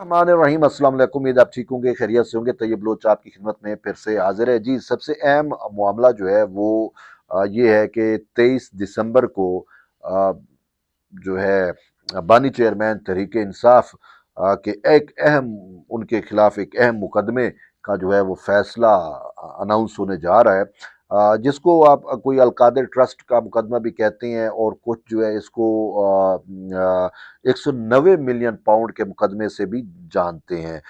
रहीम अस्सलाम वालेकुम। उम्मीद आप ठीक होंगे, खैरियत से होंगे। तैयब लोच आपकी खिदमत में फिर से हाजिर है जी। सबसे अहम मामला जो है वो ये है कि 23 दिसंबर को अ, जो है बानी चेयरमैन तहरीक इंसाफ के एक अहम उनके खिलाफ एक अहम मुकदमे का जो है वो फैसला अनाउंस होने जा रहा है, जिसको आप कोई अलकादिर ट्रस्ट का मुकदमा भी कहते हैं और कुछ जो है इसको 190 मिलियन पाउंड के मुकदमे से भी जानते हैं।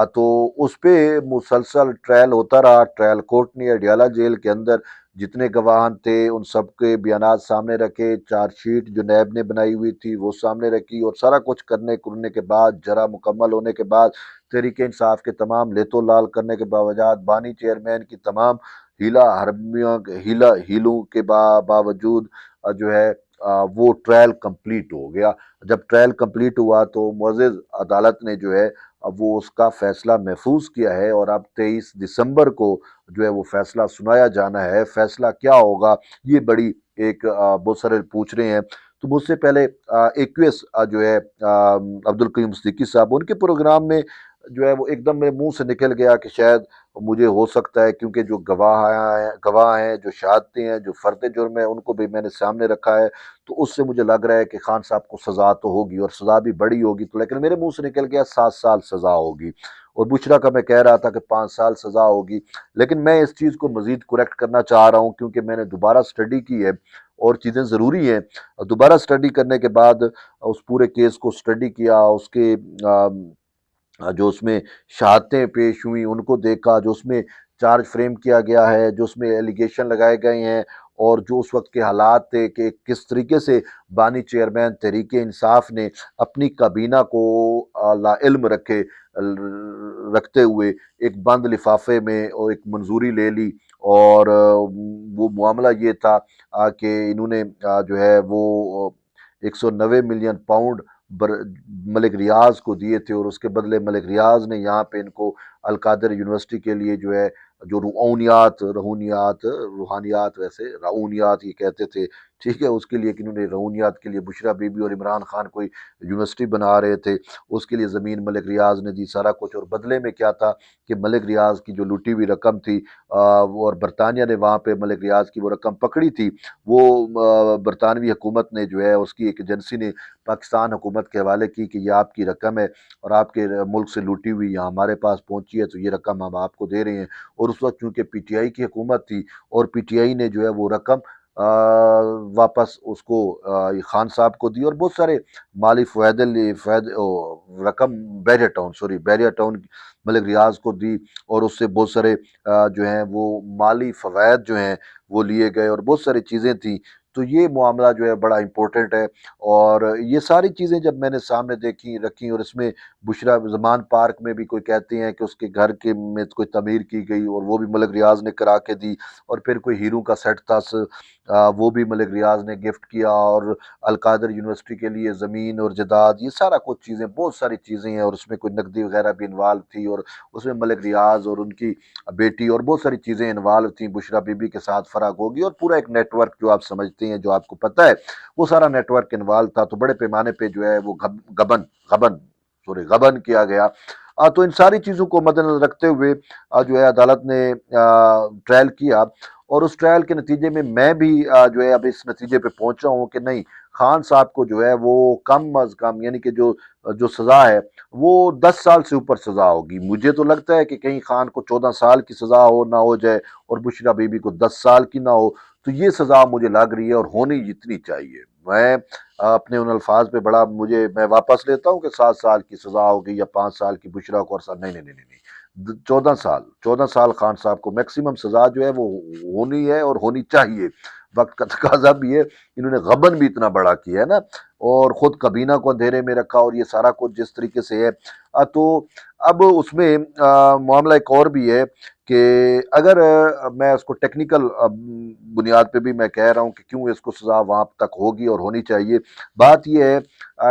तो उस पे मुसलसल ट्रायल होता रहा। ट्रायल कोर्ट ने अडियाला जेल के अंदर जितने गवाहान थे उन सबके बयानात सामने रखे, चार्जशीट जो नैब ने बनाई हुई थी वो सामने रखी, और सारा कुछ करने के बाद, जरा मुकम्मल होने के बाद, तहरीक इंसाफ के तमाम लेतो लाल करने के बावजूद, बानी चेयरमैन की तमाम हीलों के बावजूद जो है वो ट्रायल कंप्लीट हो गया। जब ट्रायल कंप्लीट हुआ तो मुअज़्ज़ज़ अदालत ने जो है अब वो उसका फैसला महफूज किया है, और अब 23 दिसंबर को जो है वो फैसला सुनाया जाना है। फैसला क्या होगा ये बड़ी एक बहुत सारे पूछ रहे हैं। तो मुझसे पहले एक्यूएस जो है अब्दुल कयूम सिद्दीकी साहब, उनके प्रोग्राम में जो है वो एकदम मेरे मुंह से निकल गया कि शायद मुझे हो सकता है, क्योंकि जो गवाह हैं, जो शहादतें हैं, जो फर्द जुर्म है, उनको भी मैंने सामने रखा है। तो उससे मुझे लग रहा है कि खान साहब को सजा तो होगी, और सजा भी बड़ी होगी। तो लेकिन मेरे मुंह से निकल गया 7 साल सजा होगी, और बुशरा का मैं कह रहा था कि 5 साल सजा होगी। लेकिन मैं इस चीज़ को मजीद करेक्ट करना चाह रहा हूँ, क्योंकि मैंने दोबारा स्टडी की है और चीज़ें ज़रूरी हैं। दोबारा स्टडी करने के बाद उस पूरे केस को स्टडी किया, उसके जो उसमें शहादतें पेश हुई उनको देखा, जो उसमें चार्ज फ्रेम किया गया है, जो उसमें एलिगेशन लगाए गए हैं, और जो उस वक्त के हालात थे कि किस तरीके से बानी चेयरमैन तहरीक इंसाफ ने अपनी काबीना को लाइल्म रखते हुए एक बंद लिफाफे में और एक मंजूरी ले ली। और वो मामला ये था कि इन्होंने जो है वो 190 मिलियन पाउंड मलिक रियाज को दिए थे, और उसके बदले मलिक रियाज ने यहाँ पे इनको अलकादर यूनिवर्सिटी के लिए जो है जो रूहानियात, वैसे राउनियात ये कहते थे, ठीक है, उसके लिए कि इन्होंने रऊनियात के लिए बुशरा बीबी और इमरान खान कोई यूनिवर्सिटी बना रहे थे, उसके लिए ज़मीन मलिक रियाज ने दी, सारा कुछ। और बदले में क्या था कि मलिक रियाज की जो लुटी हुई रकम थी, और बरतानिया ने वहाँ पे मलिक रियाज की वो रकम पकड़ी थी, वो बरतानवी हुकूमत ने जो है उसकी एक एजेंसी ने पाकिस्तान हुकूमत के हवाले की कि ये आपकी रकम है, और आपके मुल्क से लूटी हुई यहाँ हमारे पास पहुंची है, तो ये रकम हम आपको दे रहे हैं। और उस वक्त चूंकि पीटीआई की हुकूमत थी, और पीटीआई ने जो है वो रकम वापस उसको खान साहब को दी, और बहुत सारे माली फैद रकम बैरिया टाउन मलिक रियाज को दी, और उससे बहुत सारे जो हैं वो माली फवायद जो हैं वो लिए गए, और बहुत सारी चीज़ें थी। तो ये मामला जो है बड़ा इम्पोर्टेंट है, और ये सारी चीज़ें जब मैंने सामने देखी रखी, और इसमें बुशरा ज़मान पार्क में भी कोई कहते हैं कि उसके घर के में कोई तमीर की गई, और वो भी मलिक रियाज ने करा के दी। और फिर कोई हीरो का सेट था, वो भी मलिक रियाज ने गिफ्ट किया, और अलकादर यूनिवर्सिटी के लिए ज़मीन और जदाद, ये सारा कुछ चीज़ें, बहुत सारी चीज़ें हैं, और उसमें कोई नकदी वगैरह भी इन्वॉल्व थी, और उसमें मलिक रियाज और उनकी बेटी और बहुत सारी चीज़ें इन्वॉल्व थी बुशरा बीबी के साथ फराग होगी, और पूरा एक नेटवर्क जो आप समझते हैं, जो आपको पता है, वो सारा नेटवर्क इन्वॉल्व था। तो बड़े पैमाने पे जो है वो गबन गबन किया गया। तो इन सारी चीज़ों को मद्देनजर रखते हुए जो है अदालत ने ट्रायल किया, और उस ट्रायल के नतीजे में मैं भी जो है अब इस नतीजे पे पहुंचा हूँ कि नहीं, खान साहब को जो है वो कम अज कम, यानी कि जो जो सजा है वो 10 साल से ऊपर सजा होगी। मुझे तो लगता है कि कहीं खान को 14 साल की सजा हो ना हो जाए, और बुशरा बीबी को 10 साल की ना हो। तो ये सजा मुझे लग रही है, और होनी जितनी चाहिए। मैं अपने उन अल्फाज पे बड़ा, मुझे मैं वापस लेता हूँ कि 7 साल की सजा होगी या 5 साल की बुशरा को, और नहीं नहीं नहीं नहीं, 14 साल खान साहब को मैक्सिमम सजा जो है वो होनी है, और होनी चाहिए। वक्त का तकाजा भी है, इन्होंने गबन भी इतना बड़ा किया है ना, और खुद कबीना को अंधेरे में रखा, और ये सारा कुछ जिस तरीके से है। तो अब उसमें मामला एक और भी है कि अगर मैं उसको टेक्निकल बुनियाद पे भी मैं कह रहा हूँ कि क्यों इसको सज़ा वहाँ तक होगी और होनी चाहिए। बात यह है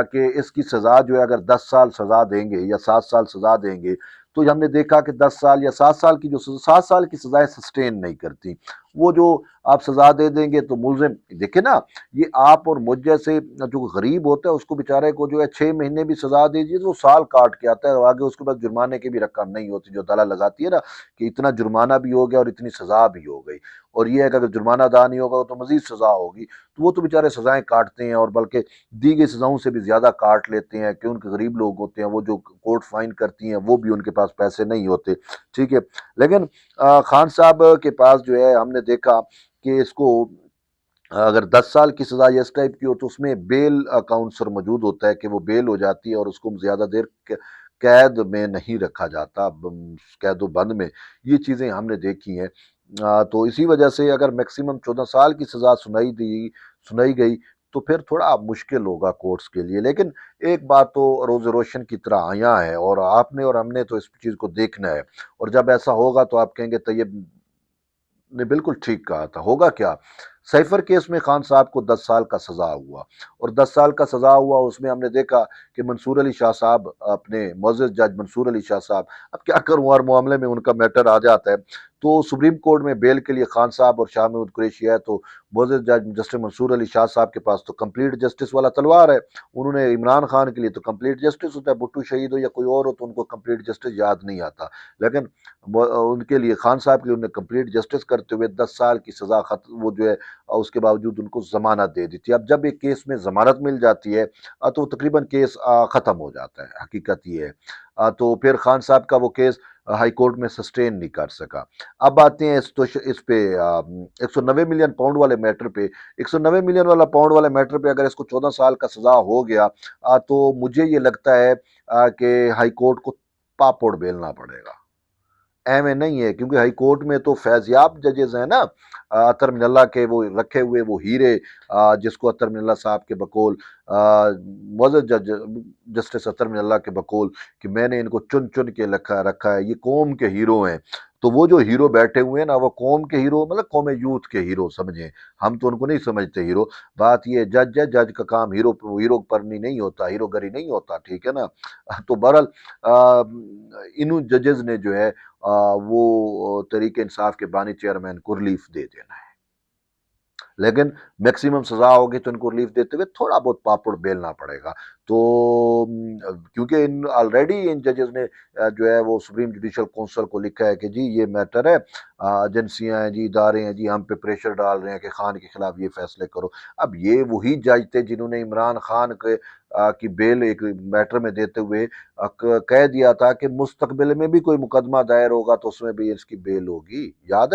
कि इसकी सज़ा जो है, अगर 10 साल सज़ा देंगे या 7 साल सज़ा देंगे, तो हमने देखा कि 10 साल या 7 साल की जो 7 साल की सज़ाएं सस्टेन नहीं करती, वो जो आप सजा दे देंगे तो मुलजिम देखे ना, ये आप और मुझ जैसे जो गरीब होता है उसको बेचारे को जो है 6 महीने भी सजा दीजिए तो वो साल काट के आता है, आगे उसके पास जुर्माने की भी रकम नहीं होती जो अदालत लगाती है ना, कि इतना जुर्माना भी हो गया और इतनी सजा भी हो गई। और ये है कि अगर जुर्माना अदा नहीं होगा तो मजीद सजा होगी, तो वो तो बेचारे सजाएं काटते हैं और बल्कि दी गई सजाओं से भी ज्यादा काट लेते हैं, कि उनके गरीब लोग होते हैं वो जो कोर्ट फाइन करती हैं वो भी उनके पास पैसे नहीं होते। ठीक है, लेकिन खान साहब के पास जो है हमने देखा कि इसको अगर 10 साल की सजा इस टाइप की हो तो उसमें बेल काउंसलर मौजूद होता है कि वो बेल हो जाती है और उसको ज्यादा देर कैद में नहीं रखा जाता, कैदो बंद में। ये चीजें हमने देखी हैं। तो इसी वजह से अगर मैक्सिमम 14 साल की सजा सुनाई गई तो फिर थोड़ा मुश्किल होगा कोर्ट्स के लिए। लेकिन एक बात तो रोज रोशन की तरह आया है और आपने और हमने तो इस चीज को देखना है, और जब ऐसा होगा तो आप कहेंगे तैयब ने बिल्कुल ठीक कहा था। होगा क्या, साइफर केस में खान साहब को 10 साल का सजा हुआ, और 10 साल का सजा हुआ उसमें हमने देखा कि मंसूर अली शाह साहब, अपने मोअज़्ज़ज़ जज मंसूर अली शाह साहब, अब क्या करूं हर मामले में उनका मैटर आ जाता है, तो सुप्रीम कोर्ट में बेल के लिए खान साहब और शाह महमूद कुरैशी है, तो मोअज़्ज़ज़ जज जस्टिस मंसूर अली शाह साहब के पास तो कंप्लीट जस्टिस वाला तलवार है। उन्होंने इमरान खान के लिए तो कंप्लीट जस्टिस होता है, भुट्टो शहीद हो या कोई और हो तो उनको कंप्लीट जस्टिस याद नहीं आता, लेकिन उनके लिए खान साहब के लिए उन्हें कंप्लीट जस्टिस करते हुए 10 साल की सजा वो जो है उसके बावजूद उनको जमानत दे दी थी। अब जब एक केस में जमानत मिल जाती है तो तकरीबन केस खत्म हो जाता है, हकीकत ये है। तो फिर खान साहब का वो केस हाई कोर्ट में सस्टेन नहीं कर सका। अब आते हैं इस पे 190 मिलियन पाउंड वाले मैटर पे। 190 मिलियन वाला पाउंड वाले मैटर पे अगर इसको 14 साल का सजा हो गया तो मुझे ये लगता है कि हाई कोर्ट को पापड़ बेलना पड़ेगा। एम ए नहीं है, क्योंकि हाई कोर्ट में तो फैजियाब जजेस हैं ना, अतर मिनल्ला के वो रखे हुए वो हीरे, जिसको अतर मिनल्ला साहब के बकौल मोअज़्ज़ज़ जज जस्टिस अतर मिनल्ला के बकौल कि मैंने इनको चुन चुन के रखा रखा है, ये कौम के हीरो हैं। तो वो जो हीरो बैठे हुए हैं ना, वो कौम के हीरो मतलब कौम यूथ के हीरो समझे, हम तो उनको नहीं समझते हीरो। बात ये जज है, जज का काम हीरो हीरो परनी नहीं होता, हीरोगरी नहीं होता, ठीक है ना। तो बहरहाल इन जजेस ने जो है वो तरीके इंसाफ के बानी चेयरमैन को रिलीफ दे देना है, लेकिन मैक्सिमम सजा होगी तो इनको रिलीफ देते हुए थोड़ा बहुत पापड़ बेलना पड़ेगा। तो क्योंकि इन ऑलरेडी इन जजेस ने जो है वो सुप्रीम जुडिशल काउंसिल को लिखा है कि जी ये मैटर है, एजेंसियां हैं जी, इदारे हैं जी, हम पे प्रेशर डाल रहे हैं कि खान के खिलाफ ये फैसले करो। अब ये वही जज थे जिन्होंने इमरान खान के की बेल एक मैटर में देते हुए कह दिया था कि मुस्तकबिल में भी कोई मुकदमा दायर होगा तो उसमें भी इसकी बेल होगी, याद है।